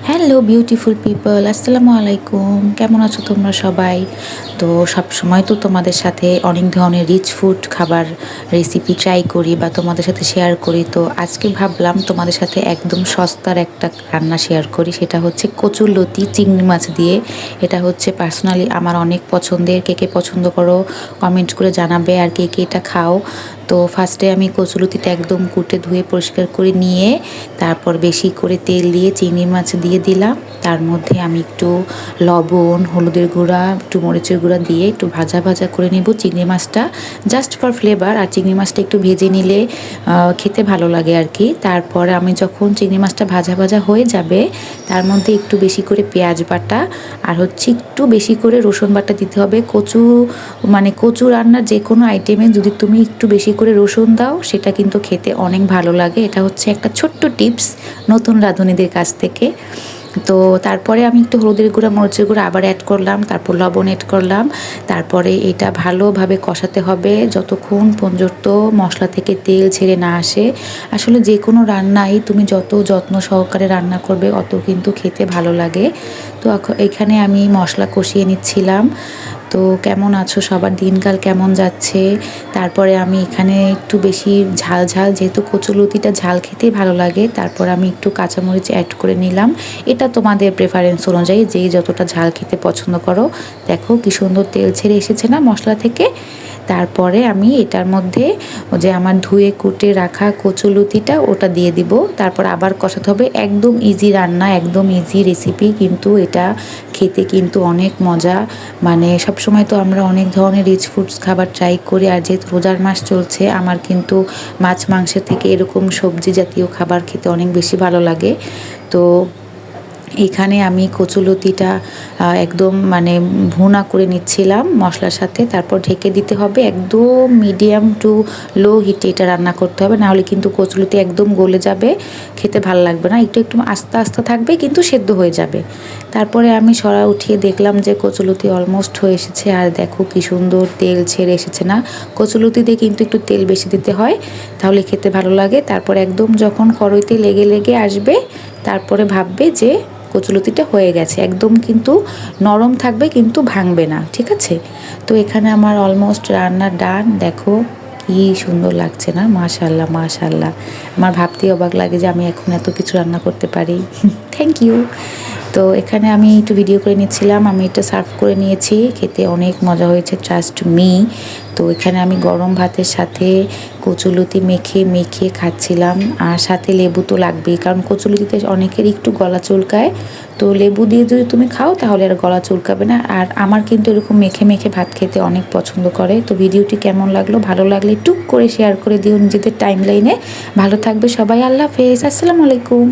Hello beautiful people, আসসালামু আলাইকুম। কেমন আছো তোমরা সবাই? তো সব সময় তো তোমাদের সাথে অনেক ধরনের রিচ ফুড খাবার রেসিপি ট্রাই করি বা তোমাদের সাথে শেয়ার করি। তো আজকে ভাবলাম তোমাদের সাথে একদম সস্তার একটা রান্না শেয়ার করি, সেটা হচ্ছে কচুরলতি চিংড়ি মাছ দিয়ে। এটা হচ্ছে পার্সোনালি আমার অনেক পছন্দের। কে কে পছন্দ করো কমেন্ট করে জানাবে, আর কে কে এটা খাও। তো ফার্স্টে আমি কচুলতিটা একদম কুটে ধুয়ে পরিষ্কার করে নিয়ে তারপর বেশি করে তেল দিয়ে চিংড়ি মাছ দিয়ে দিলাম। তার মধ্যে আমি একটু লবণ, হলুদের গুঁড়া, একটু মরিচের গুঁড়া দিয়ে একটু ভাজা ভাজা করে নেব চিংড়ি মাছটা, জাস্ট ফর ফ্লেভার। আর চিংড়ি মাছটা একটু ভেজে নিলে খেতে ভালো লাগে আর কি। তারপরে আমি যখন চিংড়ি মাছটা ভাজা ভাজা হয়ে যাবে, তার মধ্যে একটু বেশি করে পেঁয়াজ বাটা আর হচ্ছে একটু বেশি করে রসুন বাটা দিতে হবে। কচু রান্নার যে কোনো আইটেমে যদি তুমি একটু বেশি করে রসুন দাও, সেটা কিন্তু খেতে অনেক ভালো লাগে। এটা হচ্ছে একটা ছোট্ট টিপস নতুন রাঁধুনিদের কাছ থেকে। তো তারপরে আমি একটু হলুদের গুঁড়া, মরিচের গুঁড়া আবার অ্যাড করলাম, তারপর লবণ অ্যাড করলাম। তারপরে এটা ভালোভাবে কষাতে হবে যতক্ষণ পর্যন্ত মশলা থেকে তেল ছেড়ে না আসে। আসলে যে কোনো রান্নাই তুমি যত যত্ন সহকারে রান্না করবে অত কিন্তু খেতে ভালো লাগে। তো এখানে আমি মশলা কষিয়ে নিচ্ছিলাম। তো কেমন আছো সবার, দিনকাল কেমন যাচ্ছে? তারপরে আমি এখানে একটু বেশি ঝাল ঝাল, যেহেতু কচুলতিটা ঝাল খেতেই ভালো লাগে, তারপর আমি একটু কাঁচামরিচ অ্যাড করে নিলাম। এটা তোমাদের প্রেফারেন্স অনুযায়ী যেই যতটা ঝাল খেতে পছন্দ করো। দেখো কি সুন্দর তেল ছেড়ে এসেছে না মশলা থেকে। তারপরে আমি এটার মধ্যে যে আমার ধুয়ে কুটে রাখা কচুলতিটা ওটা দিয়ে দিব। তারপর আবার কষাতে হবে। একদম ইজি রান্না, একদম ইজি রেসিপি, কিন্তু এটা খেতে কিন্তু অনেক মজা। মানে সবসময় তো আমরা অনেক ধরনের রিচ ফুডস খাবার ট্রাই করি, আর যেহেতু রোজার মাস চলছে আমার কিন্তু মাছ মাংসের থেকে এরকম সবজি জাতীয় খাবার খেতে অনেক বেশি ভালো লাগে। তো এখানে আমি কচুলতিটা একদম ভুনা করে নিচ্ছিলাম মশলার সাথে। তারপর ঢেকে দিতে হবে, একদম মিডিয়াম টু লো হিটে এটা রান্না করতে হবে, নাহলে কিন্তু কচুলতি একদম গলে যাবে, খেতে ভালো লাগবে না। একটু একটু আস্তে আস্তে থাকবে কিন্তু সেদ্ধ হয়ে যাবে। তারপরে আমি সরা উঠিয়ে দেখলাম যে কচুলতি অলমোস্ট হয়ে এসেছে। আর দেখো কি সুন্দর তেল ছেড়ে এসেছে না। কচুলতিতে কিন্তু একটু তেল বেশি দিতে হয়, তাহলে খেতে ভালো লাগে। তারপর একদম যখন কড়াইতে লেগে লেগে আসবে, তারপরে ভাববে যে কচুলতিটা হয়ে গেছে। একদম কিন্তু নরম থাকবে কিন্তু ভাঙবে না, ঠিক আছে? তো এখানে আমার অলমোস্ট রান্না ডান। দেখো কি সুন্দর লাগছে না, মাশাল্লাহ মাশাল্লাহ। আমার ভাবতেই অবাক লাগে যে আমি এখন এত কিছু রান্না করতে পারি। Thank you. তো এখানে আমি একটু ভিডিও করে নিচ্ছিলাম, আমি এটা সার্ভ করে নিয়েছি। খেতে অনেক মজা হয়েছে, ট্রাস্ট মি। তো এখানে আমি গরম ভাতের সাথে কচুলতি মেখে মেখে খাচ্ছিলাম। আর সাথে লেবু তো লাগবেই, কারণ কচুলতিতে অনেকের একটু গলা চুলকায়। তো লেবু দিয়ে যদি তুমি খাও তাহলে আর গলা চুলকাবে না। আর আমার কিন্তু এরকম মেখে মেখে ভাত খেতে অনেক পছন্দ করে। তো ভিডিওটি কেমন লাগলো, ভালো লাগলে টুক করে শেয়ার করে দিও নিজেদের টাইম লাইনে। ভালো থাকবে সবাই, আল্লাহ হাফেজ, আসসালামু আলাইকুম।